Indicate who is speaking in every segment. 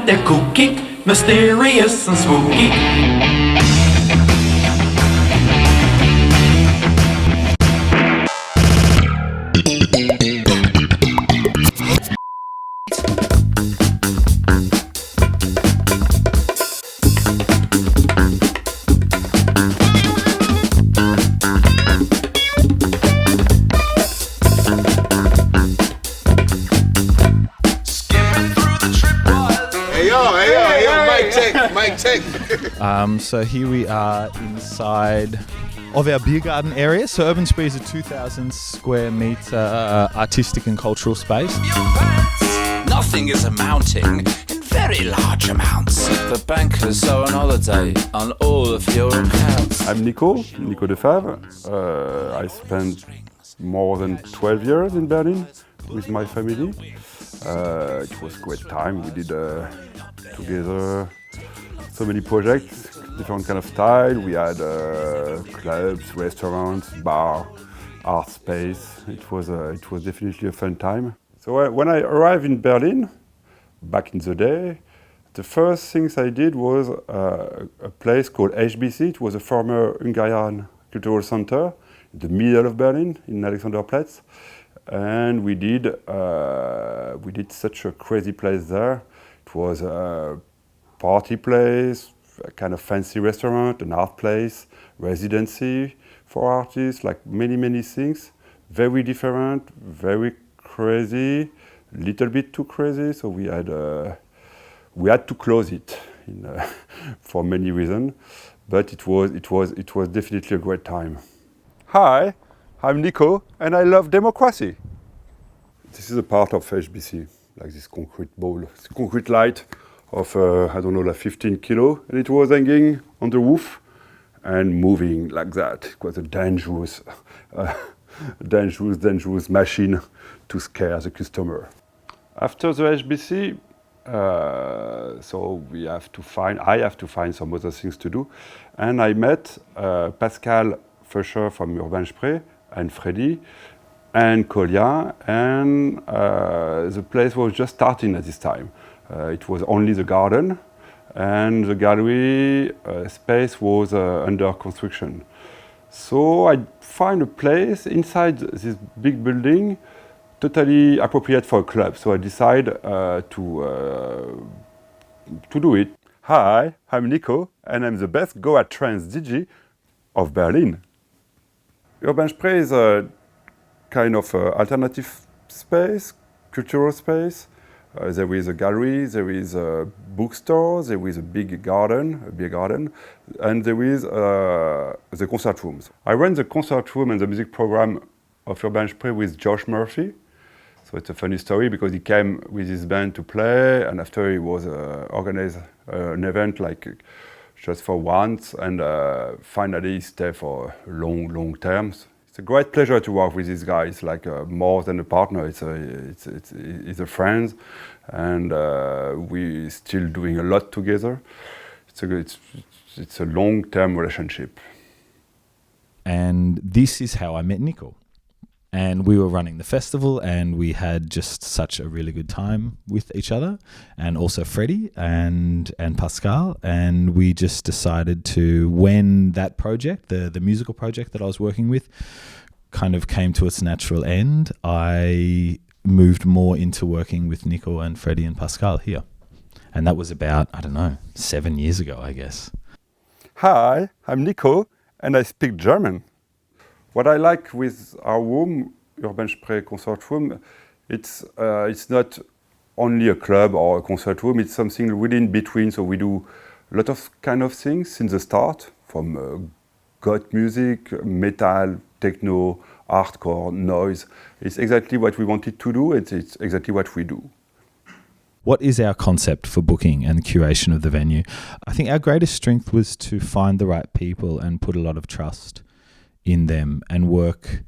Speaker 1: they're kooky, mysterious and spooky.
Speaker 2: So here we are inside of our beer garden area. So Urban Spree is a 2,000 square metre artistic and cultural space.
Speaker 3: Nothing is amounting in very large amounts. The bankers are on holiday on all of your accounts.
Speaker 4: I'm Nico Deuster. I spent more than 12 years in Berlin with my family. It was a great time. We did together so many projects, different kind of style. We had clubs, restaurants, bar, art space. It was definitely a fun time. So when I arrived in Berlin, back in the day, the first things I did was a place called HBC. It was a former Hungarian cultural center in the middle of Berlin, in Alexanderplatz. And we did such a crazy place there. It was a party place, a kind of fancy restaurant, an art place, residency for artists, like many things. Very different, very crazy, little bit too crazy. So we had to close it for many reasons, but it was definitely a great time. Hi, I'm Nico, and I love democracy. This is a part of HBC, like this concrete ball, this concrete light of, I don't know, like 15 kilo, and it was hanging on the roof and moving like that. It was a dangerous machine to scare the customer. After the HBC, so I have to find some other things to do, and I met Pascal Fischer from Urban Spree and Freddy and Collier, and the place was just starting at this time. It was only the garden, and the gallery space was under construction. So I find a place inside this big building totally appropriate for a club. So I decided to do it. Hi, I'm Nico, and I'm the best Go at Trance DJ of Berlin. Urban Spree is a kind of alternative space, cultural space. There is a gallery, there is a bookstore, there is a beer garden, and there is the concert rooms. I run the concert room and the music program of Urban Spree with Josh Murphy. So it's a funny story because he came with his band to play, and after he was organized an event like just for once, and finally he stayed for long terms. It's a great pleasure to work with this guy. It's like more than a partner. It's a friend, and we're still doing a lot together. It's a long-term relationship.
Speaker 2: And this is how I met Nico. And we were running the festival, and we had just such a really good time with each other, and also Freddie and Pascal. And we just decided to, when that project, the musical project that I was working with, kind of came to its natural end, I moved more into working with Nico and Freddie and Pascal here. And that was about, 7 years ago, I guess.
Speaker 4: Hi, I'm Nico, and I speak German. What I like with our room, Urban Spree concert room, it's not only a club or a concert room, it's something really in between. So we do a lot of kind of things since the start, from goth music, metal, techno, hardcore, noise. It's exactly what we wanted to do, it's exactly what we do.
Speaker 2: What is our concept for booking and curation of the venue? I think our greatest strength was to find the right people and put a lot of trust in them, and work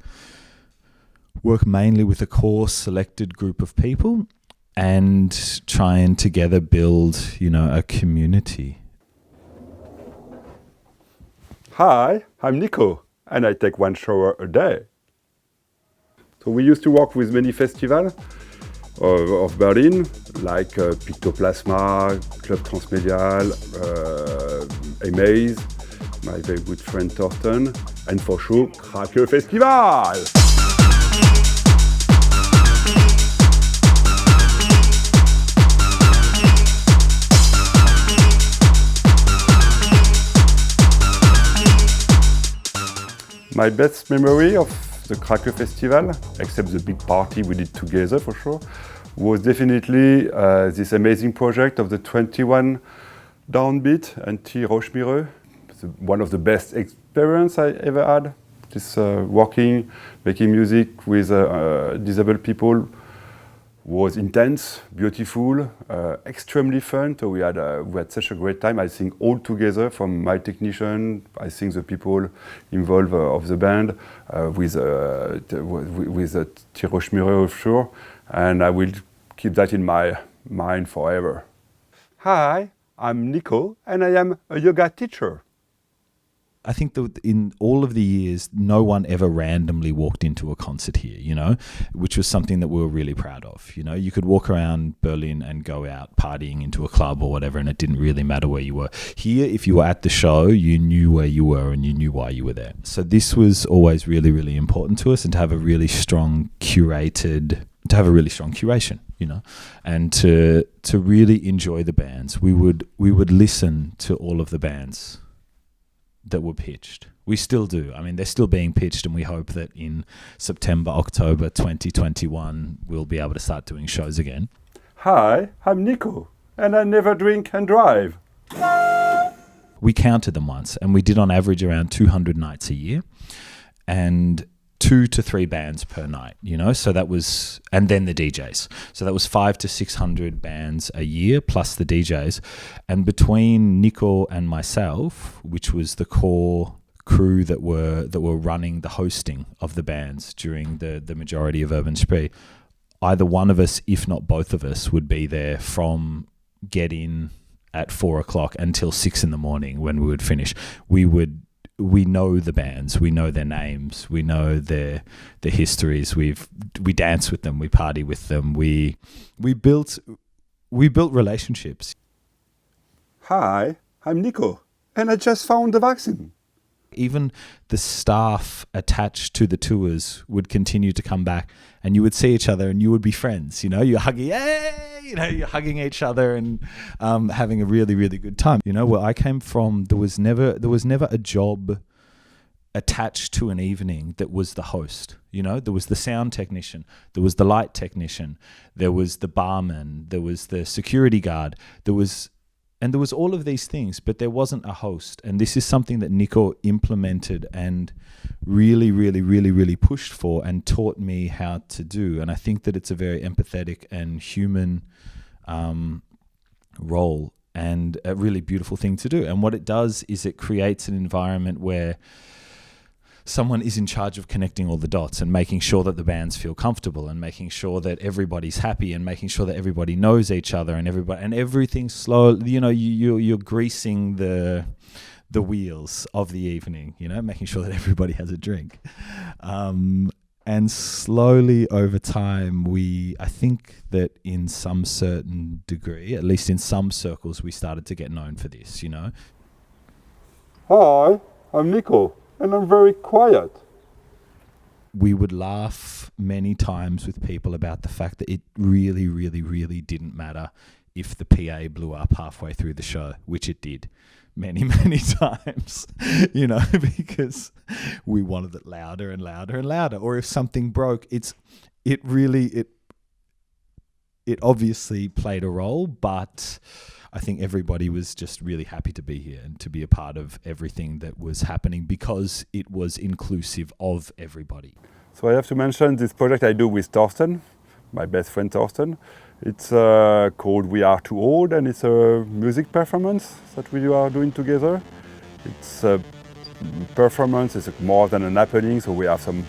Speaker 2: mainly with a core selected group of people, and try and together build, a community.
Speaker 4: Hi, I'm Nico, and I take one shower a day. So we used to work with many festivals. of Berlin, like Pictoplasma, Club Transmedial, Amaze, my very good friend Thorsten, and for sure, KRAKE Festival! My best memory of the KRAKE Festival, except the big party we did together for sure, was definitely this amazing project of the 21 downbeat and T. Rochemireux. One of the best experience I ever had. This working, making music with disabled people was intense, beautiful, extremely fun. So we had such a great time. I think all together, from my technician, I think the people involved of the band, with T. Rochemireux offshore, and I will keep that in my mind forever. Hi, I'm Nico, and I am a yoga teacher.
Speaker 2: I think that in all of the years, no one ever randomly walked into a concert here, you know, which was something that we were really proud of. You know, you could walk around Berlin and go out partying into a club or whatever, and it didn't really matter where you were. Here, if you were at the show, you knew where you were and you knew why you were there. So this was always really, really important to us, and to have a really strong curation, you know, and to really enjoy the bands. We would listen to all of the bands that were pitched. We still do. I mean, they're still being pitched, and we hope that in September, October 2021, we'll be able to start doing shows again.
Speaker 4: Hi, I'm Nico, and I never drink and drive.
Speaker 2: We counted them once, and we did on average around 200 nights a year, and 2 to 3 bands per night, you know, so that was, and then the DJs. So that was 500 to 600 bands a year plus the DJs. And between Nico and myself, which was the core crew that were running the hosting of the bands during the majority of Urban Spree, either one of us, if not both of us, would be there from get in at 4 o'clock until 6 in the morning when we would finish. We know the bands, we know their names, we know their histories. We dance with them, we party with them. We built relationships.
Speaker 4: Hi, I'm Nico, and I just found the vaccine.
Speaker 2: Even the staff attached to the tours would continue to come back, and you would see each other and you would be friends. You know, you're hugging, you're hugging each other and having a really, really good time. You know, where I came from, there was never a job attached to an evening that was the host. You know, there was the sound technician, there was the light technician, there was the barman, there was the security guard, there was all of these things, but there wasn't a host. And this is something that Nico implemented and really, really, really, really pushed for and taught me how to do. And I think that it's a very empathetic and human role and a really beautiful thing to do. And what it does is it creates an environment where someone is in charge of connecting all the dots and making sure that the bands feel comfortable and making sure that everybody's happy and making sure that everybody knows each other and everything's slow. You know, you're greasing the wheels of the evening, you know, making sure that everybody has a drink. And slowly over time, I think that in some certain degree, at least in some circles, we started to get known for this, you know.
Speaker 4: Hi, I'm Nico, and I'm very quiet.
Speaker 2: We would laugh many times with people about the fact that it really, really, really didn't matter if the PA blew up halfway through the show, which it did many, many times, you know, because we wanted it louder and louder and louder. Or if something broke, it obviously played a role, but I think everybody was just really happy to be here and to be a part of everything that was happening because it was inclusive of everybody.
Speaker 4: So I have to mention this project I do with Thorsten, my best friend Thorsten. It's called We Are Too Old, and it's a music performance that we are doing together. It's a performance, it's more than an happening, so we have some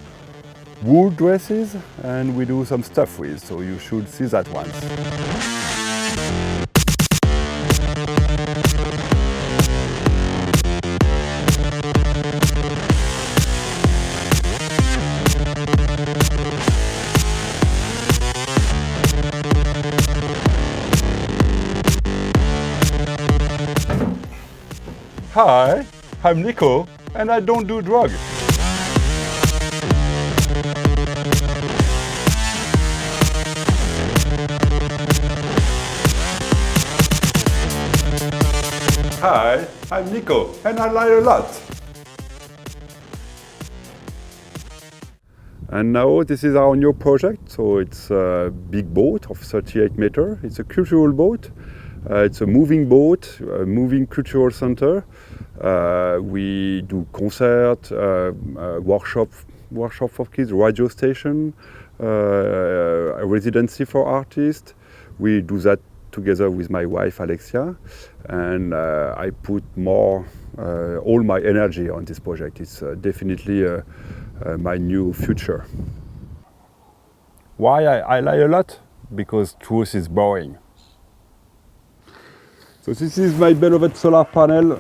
Speaker 4: wool dresses and we do some stuff with, so you should see that once. Hi, I'm Nico, and I don't do drugs. Hi, I'm Nico, and I lie a lot. And now this is our new project. So it's a big boat of 38 meters. It's a cultural boat. It's a moving boat, a moving cultural center. We do concert, workshop for kids, radio station, a residency for artists. We do that together with my wife Alexia, and I put more all my energy on this project. It's definitely my new future. Why I lie a lot? Because truth is boring. So this is my beloved solar panel.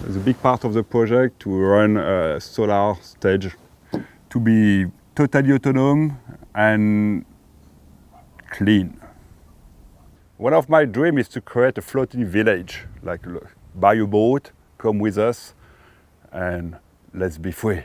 Speaker 4: It's a big part of the project to run a solar stage, to be totally autonomous and clean. One of my dreams is to create a floating village, like buy a boat, come with us, and let's be free.